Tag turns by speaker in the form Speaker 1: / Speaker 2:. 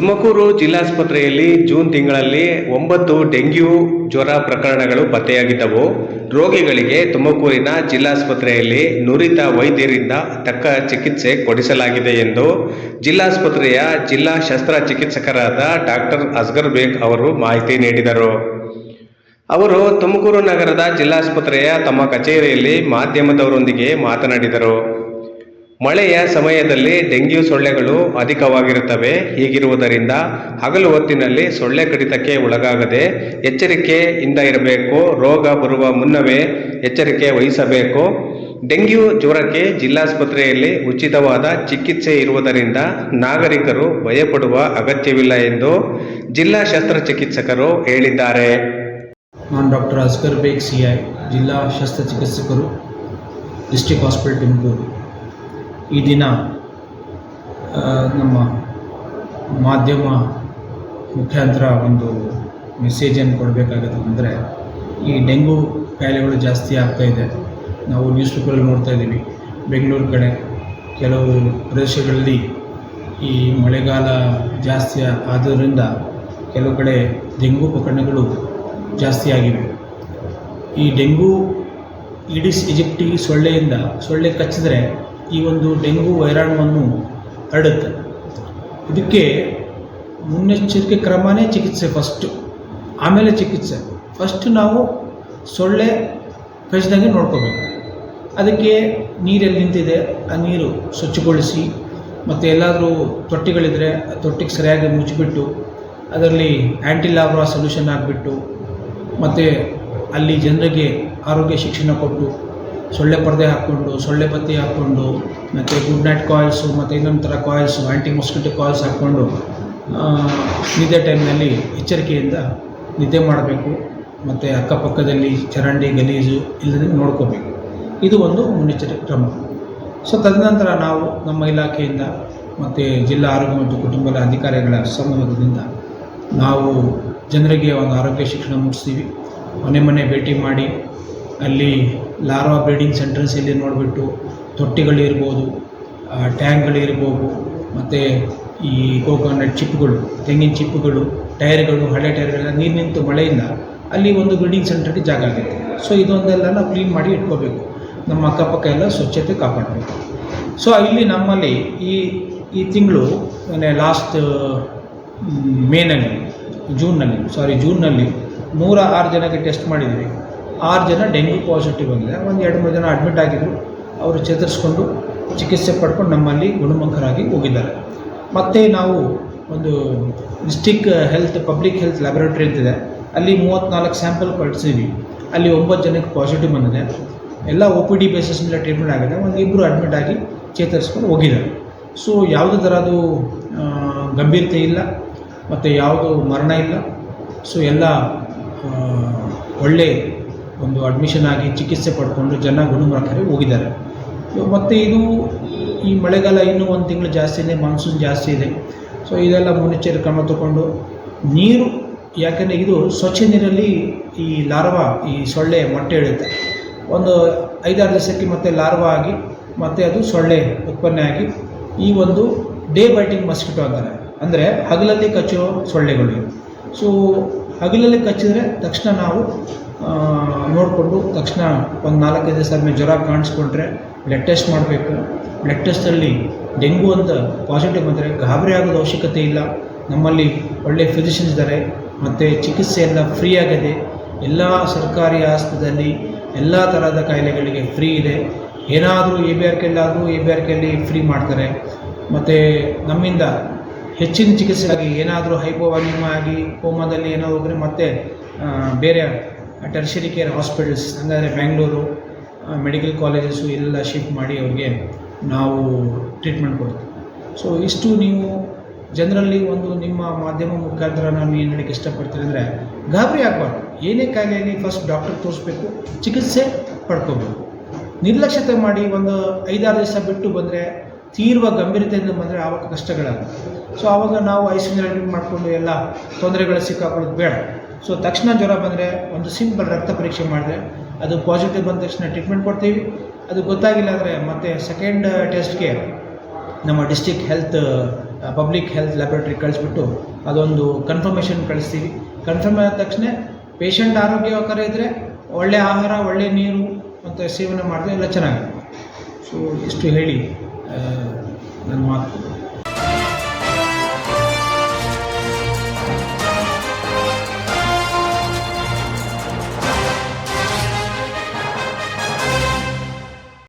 Speaker 1: Tumakuru ಜಿಲ್ಲಾಸ್ಪತ್ರೆಯಲ್ಲಿ June ತಿಂಗಳಲ್ಲಿ 9 dengue ಜ್ವರ ಪ್ರಕರಣಗಳು ಪತ್ತೆಯಾಗಿದ್ದವು. ರೋಗಿಗಳಿಗೆ ತುಮಕೂರಿನ ಜಿಲ್ಲಾಸ್ಪತ್ರೆಯಲ್ಲಿ ನುರಿತ ವೈದ್ಯರಿಂದ ತಕ್ಕ ಚಿಕಿತ್ಸೆ ಕೊಡಿಸಲಾಗಿದೆ ಎಂದು ಜಿಲ್ಲಾಸ್ಪತ್ರೆಯ ಜಿಲ್ಲಾ ಶಸ್ತ್ರಚಿಕಿತ್ಸಕರಾದ ಡಾಕ್ಟರ್ ಅಸ್ಗರ್ ಬೇಗ್ ಅವರು ಮಾಹಿತಿ ನೀಡಿದರು. ಅವರು ತುಮಕೂರು ನಗರದ ಜಿಲ್ಲಾಸ್ಪತ್ರೆಯ ತಮ್ಮ ಕಚೇರಿಯಲ್ಲಿ ಮಾಧ್ಯಮದವರೊಂದಿಗೆ ಮಾತನಾಡಿದರು. ಮಳೆಯ ಸಮಯದಲ್ಲಿ ಡೆಂಗ್ಯೂ ಸೊಳ್ಳೆಗಳು ಅಧಿಕವಾಗಿರುತ್ತವೆ. ಹೀಗಿರುವುದರಿಂದ ಹಗಲು ಹೊತ್ತಿನಲ್ಲಿ ಸೊಳ್ಳೆ ಕಡಿತಕ್ಕೆ ಒಳಗಾಗದೆ ಎಚ್ಚರಿಕೆಯಿಂದ ಇರಬೇಕು. ರೋಗ ಬರುವ ಮುನ್ನವೇ ಎಚ್ಚರಿಕೆ ವಹಿಸಬೇಕು. ಡೆಂಗ್ಯೂ ಜ್ವರಕ್ಕೆ ಜಿಲ್ಲಾಸ್ಪತ್ರೆಯಲ್ಲಿ ಉಚಿತವಾದ ಚಿಕಿತ್ಸೆ ಇರುವುದರಿಂದ ನಾಗರಿಕರು ಭಯಪಡುವ ಅಗತ್ಯವಿಲ್ಲ ಎಂದು ಜಿಲ್ಲಾ ಶಸ್ತ್ರಚಿಕಿತ್ಸಕರು ಹೇಳಿದ್ದಾರೆ.
Speaker 2: ನಾನು ಡಾಕ್ಟರ್ ಅಸ್ಗರ್ ಬೇಗ್ CI, ಜಿಲ್ಲಾ ಶಸ್ತ್ರಚಿಕಿತ್ಸಕರು, ಡಿಸ್ಟ್ರಿಕ್ಟ್ ಹಾಸ್ಪಿಟಲ್ ತುಮಕೂರು. ಈ ದಿನ ನಮ್ಮ ಮಾಧ್ಯಮ ಮುಖಾಂತರ ಒಂದು ಮೆಸೇಜನ್ನು ಕೊಡಬೇಕಾಗುತ್ತೆ. ಅಂದರೆ ಈ ಡೆಂಗು ಕಾಯಿಲೆಗಳು ಜಾಸ್ತಿ ಆಗ್ತಾಯಿದೆ. ನಾವು ನ್ಯೂಸ್ ಪೇಪರಲ್ಲಿ ನೋಡ್ತಾ ಇದ್ದೀವಿ. ಬೆಂಗಳೂರು ಕಡೆ ಕೆಲವು ಪ್ರದೇಶಗಳಲ್ಲಿ ಈ ಮಳೆಗಾಲ ಜಾಸ್ತಿ ಆದ್ದರಿಂದ ಕೆಲವು ಕಡೆ ಡೆಂಗು ಪ್ರಕರಣಗಳು ಜಾಸ್ತಿ ಆಗಿವೆ. ಈ ಡೆಂಗು ಈಡಿಸ್ ಈಜಿಪ್ಟಿ ಸೊಳ್ಳೆ ಕಚ್ಚಿದರೆ ಈ ಒಂದು ಡೆಂಗು ವೈರಾಣುವನ್ನು ಹರಡುತ್ತೆ. ಇದಕ್ಕೆ ಮುನ್ನೆಚ್ಚರಿಕೆ ಕ್ರಮನೇ ಚಿಕಿತ್ಸೆ ಫಸ್ಟು, ಆಮೇಲೆ ಚಿಕಿತ್ಸೆ. ಫಸ್ಟು ನಾವು ಸೊಳ್ಳೆ ಕಚ್ಚಿದಂಗೆ ನೋಡ್ಕೋಬೇಕು. ಅದಕ್ಕೆ ನೀರೆಲ್ಲಿ ನಿಂತಿದೆ ಆ ನೀರು ಸ್ವಚ್ಛಗೊಳಿಸಿ, ಮತ್ತು ಎಲ್ಲಾದರೂ ತೊಟ್ಟಿಗಳಿದ್ದರೆ ಆ ತೊಟ್ಟಿಗೆ ಸರಿಯಾಗಿ ಮುಚ್ಚಿಬಿಟ್ಟು ಅದರಲ್ಲಿ ಆ್ಯಂಟಿಲಾರ್ವಾ ಸೊಲ್ಯೂಷನ್ ಹಾಕಿಬಿಟ್ಟು, ಮತ್ತು ಅಲ್ಲಿ ಜನರಿಗೆ ಆರೋಗ್ಯ ಶಿಕ್ಷಣ ಕೊಟ್ಟು ಸೊಳ್ಳೆ ಪರದೆ ಹಾಕ್ಕೊಂಡು, ಸೊಳ್ಳೆ ಬತ್ತಿ ಹಾಕ್ಕೊಂಡು, ಮತ್ತು ಗುಡ್ ನೈಟ್ ಕಾಯಿಲ್ಸು ಮತ್ತು ಇನ್ನೊಂದು ಥರ ಕಾಯಿಲ್ಸು, ಆ್ಯಂಟಿ ಮೊಸ್ಕಿಟೋ ಕಾಯಿಲ್ಸ್ ಹಾಕ್ಕೊಂಡು ನಿದ್ದೆ ಟೈಮ್ನಲ್ಲಿ ಎಚ್ಚರಿಕೆಯಿಂದ ನಿದ್ದೆ ಮಾಡಬೇಕು. ಮತ್ತು ಅಕ್ಕಪಕ್ಕದಲ್ಲಿ ಚರಂಡಿ ಗಲೀಜು ಇಲ್ಲದೆ ನೋಡ್ಕೋಬೇಕು. ಇದು ಒಂದು ಮುನ್ನೆಚ್ಚರಿಕೆ ಕ್ರಮ. ಸೊ ತದನಂತರ ನಾವು ನಮ್ಮ ಇಲಾಖೆಯಿಂದ ಮತ್ತು ಜಿಲ್ಲಾ ಆರೋಗ್ಯ ಮತ್ತು ಕುಟುಂಬದ ಅಧಿಕಾರಿಗಳ ಸಹಯೋಗದಿಂದ ನಾವು ಜನರಿಗೆ ಒಂದು ಆರೋಗ್ಯ ಶಿಕ್ಷಣ ಮುಗಿಸ್ತೀವಿ. ಮನೆ ಭೇಟಿ ಮಾಡಿ ಅಲ್ಲಿ ಲಾರ್ವಾ ಬ್ರೀಡಿಂಗ್ ಸೆಂಟರ್ಸ್ ಇಲ್ಲಿ ನೋಡಿಬಿಟ್ಟು ತೊಟ್ಟಿಗಳಿರ್ಬೋದು, ಟ್ಯಾಂಕ್ಗಳಿರ್ಬೋದು, ಮತ್ತು ಈ ಕೋಕೋನಟ್ ಚಿಪ್ಪುಗಳು, ತೆಂಗಿನ ಚಿಪ್ಪುಗಳು, ಟೈರ್ಗಳು, ಹಳೆ ಟೈರ್ಗಳೆಲ್ಲ ನೀರು ನಿಂತು ಮಳೆಯಿಂದ ಅಲ್ಲಿ ಒಂದು ಬ್ರೀಡಿಂಗ್ ಸೆಂಟರ್ಗೆ ಜಾಗ ಆಗುತ್ತೆ. ಸೊ ಇದೊಂದೆಲ್ಲ ನಾವು ಕ್ಲೀನ್ ಮಾಡಿ ಇಟ್ಕೋಬೇಕು. ನಮ್ಮ ಅಕ್ಕಪಕ್ಕ ಎಲ್ಲ ಸ್ವಚ್ಛತೆ ಕಾಪಾಡಬೇಕು. ಸೊ ಇಲ್ಲಿ ನಮ್ಮಲ್ಲಿ ಈ ತಿಂಗಳು ಲಾಸ್ಟ್ ಜೂನ್ನಲ್ಲಿ 106 ಜನಕ್ಕೆ ಟೆಸ್ಟ್ ಮಾಡಿದ್ದೀವಿ. 6 ಜನ ಡೆಂಗ್ಯೂ ಪಾಸಿಟಿವ್ ಬಂದಿದೆ. ಒಂದು 2-3 ಜನ ಅಡ್ಮಿಟ್ ಆಗಿದ್ದರು. ಅವರು ಚೇತರಿಸ್ಕೊಂಡು ಚಿಕಿತ್ಸೆ ಪಡ್ಕೊಂಡು ನಮ್ಮಲ್ಲಿ ಗುಣಮುಖರಾಗಿ ಹೋಗಿದ್ದಾರೆ. ಮತ್ತು ನಾವು ಒಂದು ಡಿಸ್ಟಿಕ್ ಪಬ್ಲಿಕ್ ಹೆಲ್ತ್ ಲ್ಯಾಬೊರೇಟರಿ ಅಂತಿದೆ, ಅಲ್ಲಿ 34 ಸ್ಯಾಂಪಲ್ ಕಳಿಸಿದ್ವಿ. ಅಲ್ಲಿ 9 ಜನಕ್ಕೆ ಪಾಸಿಟಿವ್ ಬಂದಿದೆ. ಎಲ್ಲ OPD ಬೇಸಿಸ್ ಮೇಲೆ ಟ್ರೀಟ್ಮೆಂಟ್ ಆಗಿದೆ. ಒಂದು 2 ಅಡ್ಮಿಟ್ ಆಗಿ ಚೇತರಿಸ್ಕೊಂಡು ಹೋಗಿದ್ದಾರೆ. ಸೊ ಯಾವುದೇ ಥರದ್ದು ಗಂಭೀರತೆ ಇಲ್ಲ ಮತ್ತು ಯಾವುದು ಮರಣ ಇಲ್ಲ. ಸೊ ಎಲ್ಲ ಒಳ್ಳೆ ಒಂದು ಅಡ್ಮಿಷನ್ ಆಗಿ ಚಿಕಿತ್ಸೆ ಪಡ್ಕೊಂಡು ಜನ ಗುಣಮುಖರಾಗಿ ಹೋಗಿದ್ದಾರೆ. ಮತ್ತು ಇದು ಈ ಮಳೆಗಾಲ ಇನ್ನೂ 1 ತಿಂಗಳು ಜಾಸ್ತಿ ಇದೆ, ಮಾನ್ಸೂನ್ ಜಾಸ್ತಿ ಇದೆ. ಸೊ ಇದೆಲ್ಲ ಮುನ್ನೆಚ್ಚರಿಕೆ ಕ್ರಮ ತಗೊಂಡು ನೀರು, ಯಾಕೆಂದರೆ ಇದು ಸ್ವಚ್ಛ ನೀರಲ್ಲಿ ಈ ಲಾರ್ವಾ, ಈ ಸೊಳ್ಳೆ ಮೊಟ್ಟೆ ಇಡುತ್ತೆ. ಒಂದು 5-6 ದಿವಸಕ್ಕೆ ಮತ್ತೆ ಲಾರ್ವಾ ಆಗಿ ಮತ್ತು ಅದು ಸೊಳ್ಳೆ ಉತ್ಪನ್ನ ಆಗಿ ಈ ಒಂದು ಡೇ ಬೈಟಿಂಗ್ ಮಸ್ಕಿಟೋ ಅಂತಾರೆ. ಅಂದರೆ ಹಗಲಲ್ಲಿ ಕಚ್ಚೋ ಸೊಳ್ಳೆಗಳು. ಸೊ ಹಗಲಲ್ಲಿ ಕಚ್ಚಿದರೆ ತಕ್ಷಣ ನಾವು ನೋಡಿಕೊಂಡು ತಕ್ಷಣ ಒಂದು 4-5 ದಿವಸ ಆದಮೇಲೆ ಜ್ವರ ಕಾಣಿಸ್ಕೊಂಡ್ರೆ ಬ್ಲಡ್ ಟೆಸ್ಟ್ ಮಾಡಬೇಕು. ಬ್ಲಡ್ ಟೆಸ್ಟಲ್ಲಿ ಡೆಂಗು ಅಂತ ಪಾಸಿಟಿವ್ ಬಂದರೆ ಗಾಬರಿ ಆಗೋದು ಅವಶ್ಯಕತೆ ಇಲ್ಲ. ನಮ್ಮಲ್ಲಿ ಒಳ್ಳೆ ಫಿಸಿಷಿಯನ್ಸ್ ಇದ್ದಾರೆ ಮತ್ತು ಚಿಕಿತ್ಸೆ ಎಲ್ಲ ಫ್ರೀ ಆಗಿದೆ. ಎಲ್ಲ ಸರ್ಕಾರಿ ಆಸ್ಪತ್ರೆಯಲ್ಲಿ ಎಲ್ಲ ಥರದ ಕಾಯಿಲೆಗಳಿಗೆ ಫ್ರೀ ಇದೆ. ಏನಾದರೂ ABRKಯಲ್ಲಿ ಫ್ರೀ ಮಾಡ್ತಾರೆ. ಮತ್ತು ನಮ್ಮಿಂದ ಹೆಚ್ಚಿನ ಚಿಕಿತ್ಸೆಗಾಗಿ ಏನಾದರೂ ಹೈಪೋವಾಲ್ಯೂಮ್ ಆಗಿ ಕೋಮಾದಲ್ಲಿ ಏನೋ ಹೋದರೆ ಮತ್ತೆ ಬೇರೆ ಟೆರ್ಷರಿ ಕೇರ್ ಹಾಸ್ಪಿಟಲ್ಸ್, ಅಂದರೆ ಬೆಂಗಳೂರು ಮೆಡಿಕಲ್ ಕಾಲೇಜಸ್ಸು ಎಲ್ಲ ಶಿಫ್ಟ್ ಮಾಡಿ ಅವ್ರಿಗೆ ನಾವು ಟ್ರೀಟ್ಮೆಂಟ್ ಕೊಡ್ತೀವಿ. ಸೊ ಇಷ್ಟು ನೀವು ಜನರಲ್ಲಿ ಒಂದು ನಿಮ್ಮ ಮಾಧ್ಯಮ ಮುಖಾಂತರ ನಾನು ಏನು ಹೇಳಕ್ಕೆ ಇಷ್ಟಪಡ್ತೀನಿ ಅಂದರೆ, ಗಾಬರಿ ಆಗಬಾರ್ದು. ಏನೇ ಕಾಯಿಲೆಯಲ್ಲಿ ಫಸ್ಟ್ ಡಾಕ್ಟರ್ ತೋರಿಸ್ಬೇಕು, ಚಿಕಿತ್ಸೆ ಪಡ್ಕೋಬೇಕು. ನಿರ್ಲಕ್ಷ್ಯತೆ ಮಾಡಿ ಒಂದು 5-6 ದಿವಸ ಬಿಟ್ಟು ಬಂದರೆ, ತೀವ್ರ ಗಂಭೀರತೆಯಿಂದ ಬಂದರೆ ಆವಾಗ ಕಷ್ಟಗಳಾಗುತ್ತೆ. ಸೊ ಆವಾಗ ನಾವು ಐಸಿಯುನಲ್ಲಿ ಅಡ್ಮಿಟ್ ಮಾಡಿಕೊಂಡು ಎಲ್ಲ ತೊಂದರೆಗಳು ಸಿಕ್ಕಾಕೊಳ್ಳೋದು ಬೇಡ. ಸೊ ತಕ್ಷಣ ಜ್ವರ ಬಂದರೆ ಒಂದು ಸಿಂಪಲ್ ರಕ್ತ ಪರೀಕ್ಷೆ ಮಾಡಿದ್ರೆ ಅದು ಪಾಸಿಟಿವ್ ಬಂದ ತಕ್ಷಣ ಟ್ರೀಟ್ಮೆಂಟ್ ಕೊಡ್ತೀವಿ. ಅದು ಗೊತ್ತಾಗಿಲ್ಲ ಅಂದರೆ ಮತ್ತೆ ಸೆಕೆಂಡ್ ಟೆಸ್ಟ್ಗೆ ನಮ್ಮ ಡಿಸ್ಟ್ರಿಕ್ಟ್ ಹೆಲ್ತ್ ಪಬ್ಲಿಕ್ ಹೆಲ್ತ್ ಲ್ಯಾಬೊರೇಟ್ರಿಗೆ ಕಳಿಸ್ಬಿಟ್ಟು ಅದೊಂದು ಕನ್ಫರ್ಮೇಷನ್ ಕಳಿಸ್ತೀವಿ. ಕನ್ಫರ್ಮ್ ಆದ ತಕ್ಷಣ ಪೇಷಂಟ್ ಆರೋಗ್ಯಕರ ಇದ್ದರೆ ಒಳ್ಳೆಯ ಆಹಾರ, ಒಳ್ಳೆಯ ನೀರು ಮತ್ತು ಸೇವನೆ ಮಾಡಿದ್ರೆ ಎಲ್ಲ ಚೆನ್ನಾಗಿದೆ. ಸೊ ಇಷ್ಟು ಹೇಳಿ ನನ್ನ ಮಾತು